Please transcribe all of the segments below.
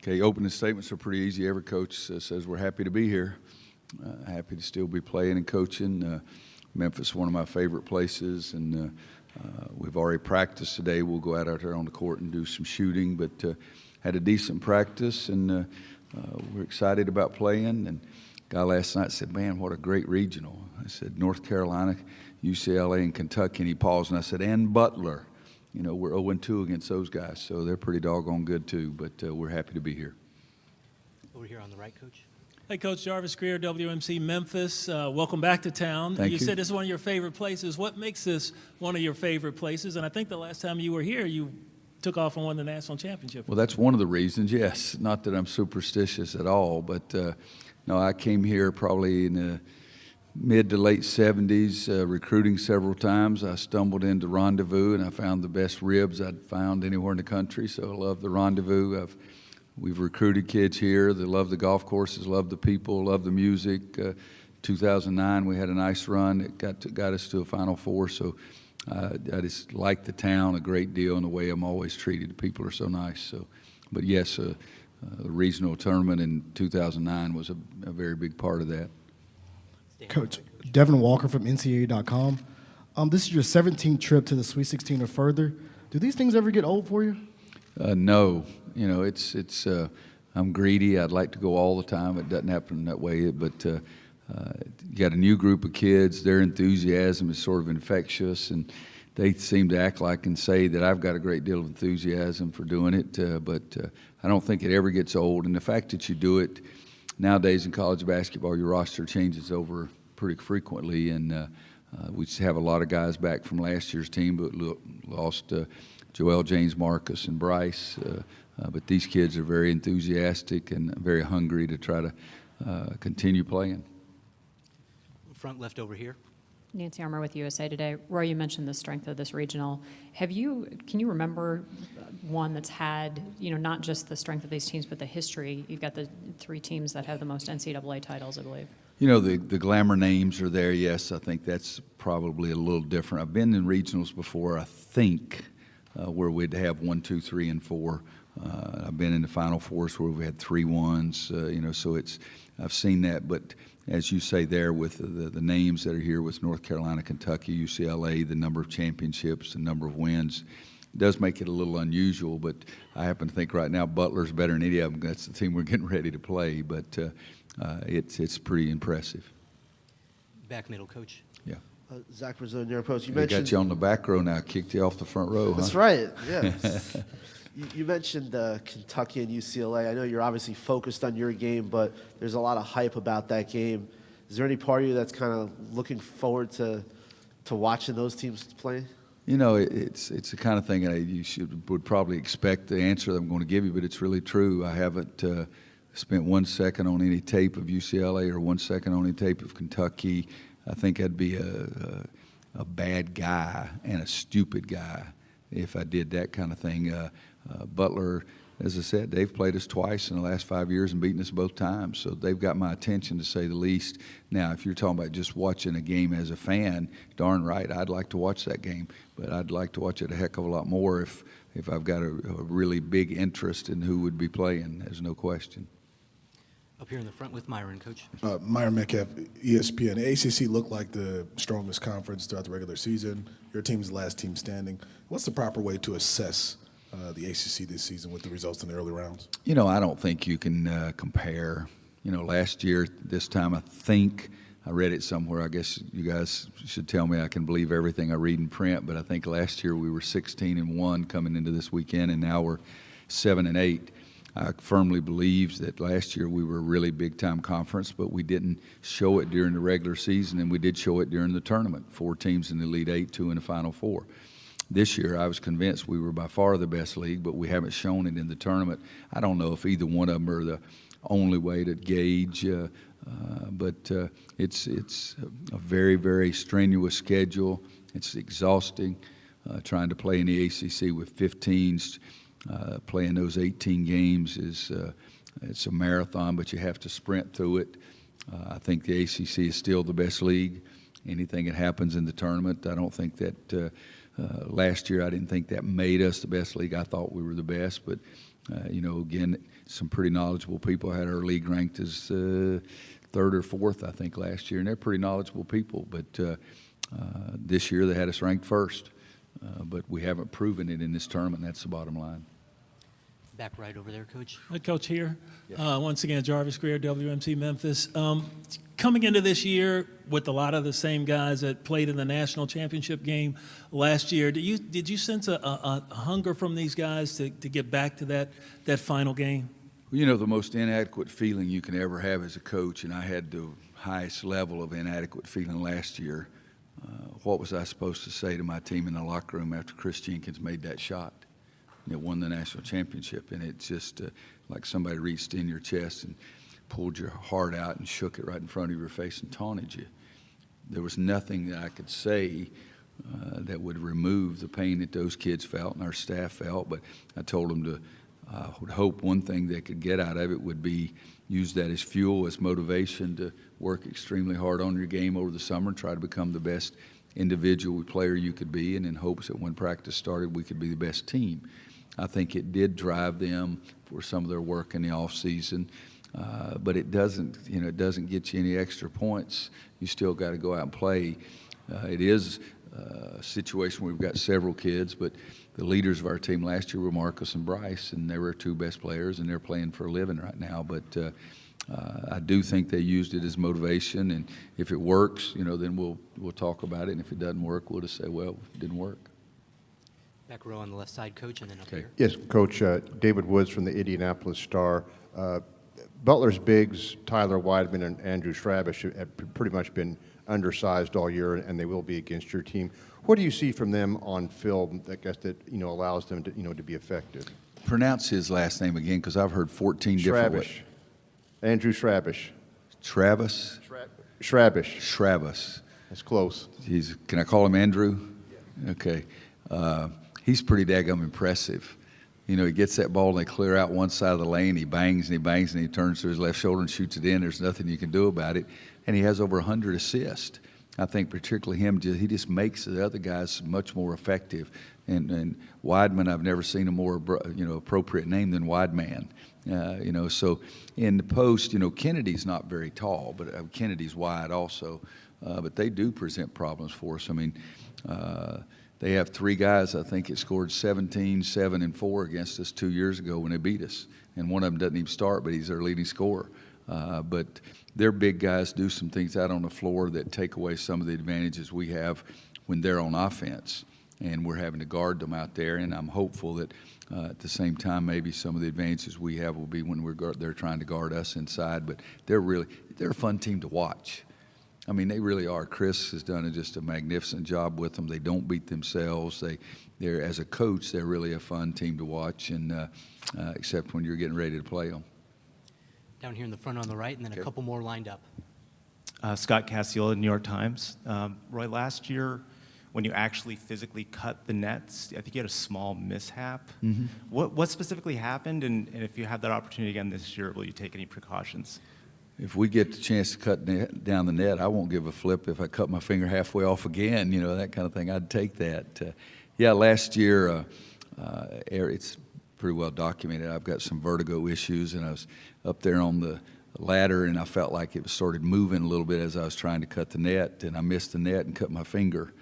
Okay, opening statements are pretty easy. Every coach says we're happy to be here, happy to still be playing and coaching. Memphis, one of my favorite places, and we've already practiced today. We'll go out there on the court and do some shooting, but had a decent practice, and we're excited about playing. And a guy last night said, man, what a great regional. I said, North Carolina, UCLA, and Kentucky, and he paused, and I said, and Butler. You know, we're 0-2 against those guys, so they're pretty doggone good too, but we're happy to be here. Over here on the right, Coach. Hey, Coach Jarvis Greer, WMC Memphis. Welcome back to town. Thank you. You said this is one of your favorite places. What makes this one of your favorite places? And I think the last time you were here, you took off and won the national championship. Well, that's one of the reasons, yes. Not that I'm superstitious at all, but no, I came here probably in the mid to late 70s, recruiting several times. I stumbled into Rendezvous, and I found the best ribs I'd found anywhere in the country, so I love the Rendezvous. We've recruited kids here. They love the golf courses, love the people, love the music. 2009, we had a nice run. It got us to a Final Four, so I just like the town a great deal and the way I'm always treated. The people are so nice. So, but yes, the regional tournament in 2009 was a very big part of that. Coach, Devin Walker from NCAA.com. This is your 17th trip to the Sweet 16 or further. Do these things ever get old for you? No. You know, it's I'm greedy. I'd like to go all the time. It doesn't happen that way. But you got a new group of kids. Their enthusiasm is sort of infectious, and they seem to act like and say that I've got a great deal of enthusiasm for doing it. But I don't think it ever gets old. And the fact that you do it nowadays in college basketball, your roster changes over pretty frequently, and we just have a lot of guys back from last year's team, but lost Joel, James, Marcus, and Bryce. But these kids are very enthusiastic and very hungry to try to continue playing. Front left over here. Nancy Armour with USA Today. Roy, you mentioned the strength of this regional. Can you remember one that's had, not just the strength of these teams, but the history? You've got the three teams that have the most NCAA titles, I believe. You know, the glamour names are there, yes. I think that's probably a little different. I've been in regionals before, I think, where we'd have 1, 2, 3, and 4. I've been in the Final Fours where we had 3 1s, so I've seen that. But as you say there, with the names that are here with North Carolina, Kentucky, UCLA, the number of championships, the number of wins, it does make it a little unusual. But I happen to think right now Butler's better than any of them. That's the team we're getting ready to play. But it's pretty impressive. Back middle, Coach. Yeah. Zach Brazil, New York Post. You got you on the back row now. Kicked you off the front row. That's right. Yeah. You mentioned Kentucky and UCLA. I know you're obviously focused on your game, but there's a lot of hype about that game. Is there any part of you that's kind of looking forward to watching those teams play? You know, it's the kind of thing you would probably expect the answer that I'm going to give you, but it's really true. I haven't spent 1 second on any tape of UCLA or 1 second on any tape of Kentucky. I think I'd be a bad guy and a stupid guy if I did that kind of thing. Butler, as I said, they've played us twice in the last 5 years and beaten us both times, so they've got my attention, to say the least. Now, if you're talking about just watching a game as a fan, darn right, I'd like to watch that game, but I'd like to watch it a heck of a lot more if I've got a really big interest in who would be playing. There's no question. Up here in the front with Myron, Coach. Myron Metcalf, ESPN. The ACC looked like the strongest conference throughout the regular season. Your team's the last team standing. What's the proper way to assess the ACC this season with the results in the early rounds? You know, I don't think you can compare. You know, last year, this time, I think, I read it somewhere. I guess you guys should tell me I can believe everything I read in print, but I think last year we were 16-1 coming into this weekend, and now we're 7-8. I firmly believe that last year we were a really big-time conference, but we didn't show it during the regular season, and we did show it during the tournament. 4 teams in the Elite 8, 2 in the Final Four. This year, I was convinced we were by far the best league, but we haven't shown it in the tournament. I don't know if either one of them are the only way to gauge, but it's a very, very strenuous schedule. It's exhausting trying to play in the ACC with 15s. Playing those 18 games it's a marathon, but you have to sprint through it. I think the ACC is still the best league. Anything that happens in the tournament, I don't think that last year I didn't think that made us the best league. I thought we were the best, but Again, some pretty knowledgeable people. I had our league ranked as third or fourth, I think, last year, and they're pretty knowledgeable people. But this year they had us ranked first. But we haven't proven it in this tournament. That's the bottom line. Back right over there, Coach. Coach here. Once again, Jarvis Greer, WMC Memphis. Coming into this year with a lot of the same guys that played in the national championship game last year, did you sense a hunger from these guys to get back to that final game? Well, the most inadequate feeling you can ever have as a coach, and I had the highest level of inadequate feeling last year. What was I supposed to say to my team in the locker room after Chris Jenkins made that shot? It won the national championship, and it's just like somebody reached in your chest and pulled your heart out and shook it right in front of your face and taunted you. There was nothing that I could say that would remove the pain that those kids felt and our staff felt, but I told them I would hope one thing they could get out of it would be use that as fuel, as motivation to work extremely hard on your game over the summer, try to become the best individual player you could be, and in hopes that when practice started we could be the best team. I think it did drive them for some of their work in the off season, but it doesn't get you any extra points. You still got to go out and play. It is a situation where we've got several kids, but the leaders of our team last year were Marcus and Bryce, and they were our two best players, and they're playing for a living right now. But I do think they used it as motivation, and if it works, then we'll talk about it, and if it doesn't work, we'll just say, well, it didn't work. Back row on the left side, Coach, and then up Okay. here. Yes, Coach. David Woods from the Indianapolis Star. Butler's bigs, Tyler Weidman and Andrew Schrabish, have pretty much been undersized all year, and they will be against your team. What do you see from them on film that allows them to be effective? Pronounce his last name again, because I've heard 14 different ways. Schrabish. Andrew Schrabish. Travis? Schrabish. Schrabish. That's close. Can I call him Andrew? Yeah. Okay. He's pretty daggum impressive. He gets that ball and they clear out one side of the lane. He bangs and he bangs and he turns to his left shoulder and shoots it in. There's nothing you can do about it. And he has over 100 assists. I think particularly him, he just makes the other guys much more effective. And Weidman, I've never seen a more appropriate name than Weidman. So in the post, Kennedy's not very tall, but Kennedy's wide also. But they do present problems for us. I mean, they have three guys, I think, that scored 17, 7, and 4 against us 2 years ago when they beat us. And one of them doesn't even start, but he's their leading scorer. But their big guys do some things out on the floor that take away some of the advantages we have when they're on offense. And we're having to guard them out there. And I'm hopeful that at the same time, maybe some of the advantages we have will be when they're trying to guard us inside. But they're a fun team to watch. I mean, they really are. Chris has done just a magnificent job with them. They don't beat themselves. They're as a coach, they're really a fun team to watch, and except when you're getting ready to play them. Down here in the front on the right, and then a couple more lined up. Scott Casiola, New York Times. Roy, last year, when you actually physically cut the nets, I think you had a small mishap. Mm-hmm. What specifically happened, and if you have that opportunity again this year, will you take any precautions? If we get the chance to cut down the net, I won't give a flip if I cut my finger halfway off again, that kind of thing. I'd take that. Last year, it's pretty well documented. I've got some vertigo issues, and I was up there on the ladder, and I felt like it started moving a little bit as I was trying to cut the net, and I missed the net and cut my finger.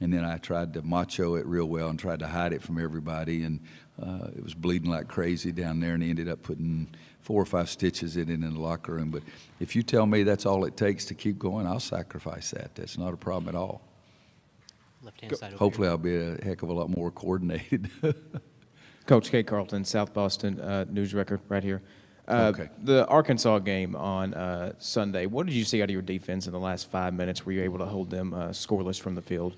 And then I tried to macho it real well and tried to hide it from everybody, and it was bleeding like crazy down there, and he ended up putting 4 or 5 stitches in the locker room. But if you tell me that's all it takes to keep going, I'll sacrifice that. That's not a problem at all. Left-hand side over Hopefully here. I'll be a heck of a lot more coordinated. Coach Kate Carlton, South Boston News Record right here. Okay. The Arkansas game on Sunday, what did you see out of your defense in the last 5 minutes? Were you able to hold them scoreless from the field?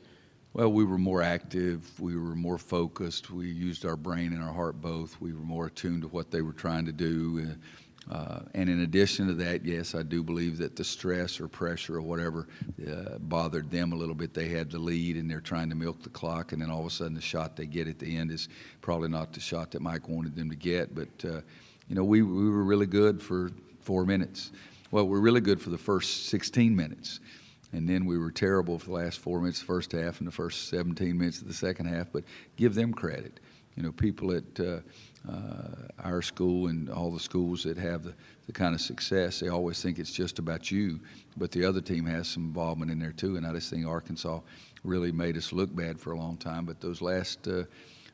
Well, we were more active. We were more focused. We used our brain and our heart both. We were more attuned to what they were trying to do. And in addition to that, yes, I do believe that the stress or pressure or whatever bothered them a little bit. They had the lead, and they're trying to milk the clock, and then all of a sudden the shot they get at the end is probably not the shot that Mike wanted them to get. But, we were really good for 4 minutes. Well, we were really good for the first 16 minutes. And then we were terrible for the last 4 minutes of the first half and the first 17 minutes of the second half. But give them credit. People at our school and all the schools that have the kind of success, they always think it's just about you, but the other team has some involvement in there too. And I just think Arkansas really made us look bad for a long time. But those last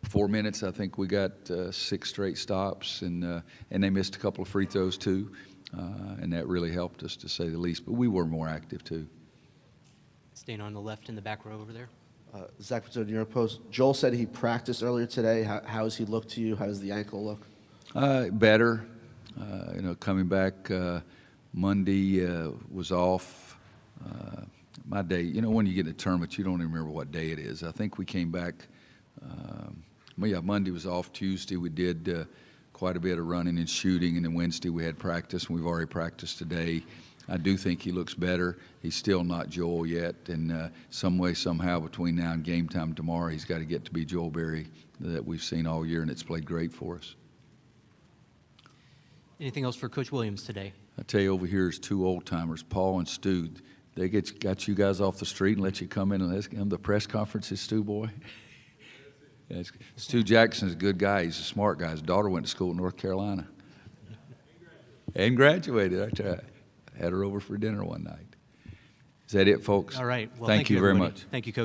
4 minutes, I think we got 6 straight stops, and they missed a couple of free throws too, and that really helped us, to say the least. But we were more active too. Staying on the left in the back row over there. Zach Pizzo, New York Post. Joel said he practiced earlier today. How does he look to you? How does the ankle look? Better. Coming back Monday was off. My day, when you get in a tournament, you don't even remember what day it is. I think we came back, Monday was off. Tuesday we did quite a bit of running and shooting, and then Wednesday we had practice, and we've already practiced today. I do think he looks better. He's still not Joel yet, and some way, somehow, between now and game time tomorrow, he's got to get to be Joel Berry that we've seen all year, and it's played great for us. Anything else for Coach Williams today? I tell you, over here is 2 old-timers, Paul and Stu. They got you guys off the street and let you come in and come to the press conferences, Stu boy? Stu Jackson's a good guy. He's a smart guy. His daughter went to school in North Carolina. And graduated. I tried. Had her over for dinner one night. Is that it, folks? All right. Well, thank you very everybody. much. Thank you, Coach.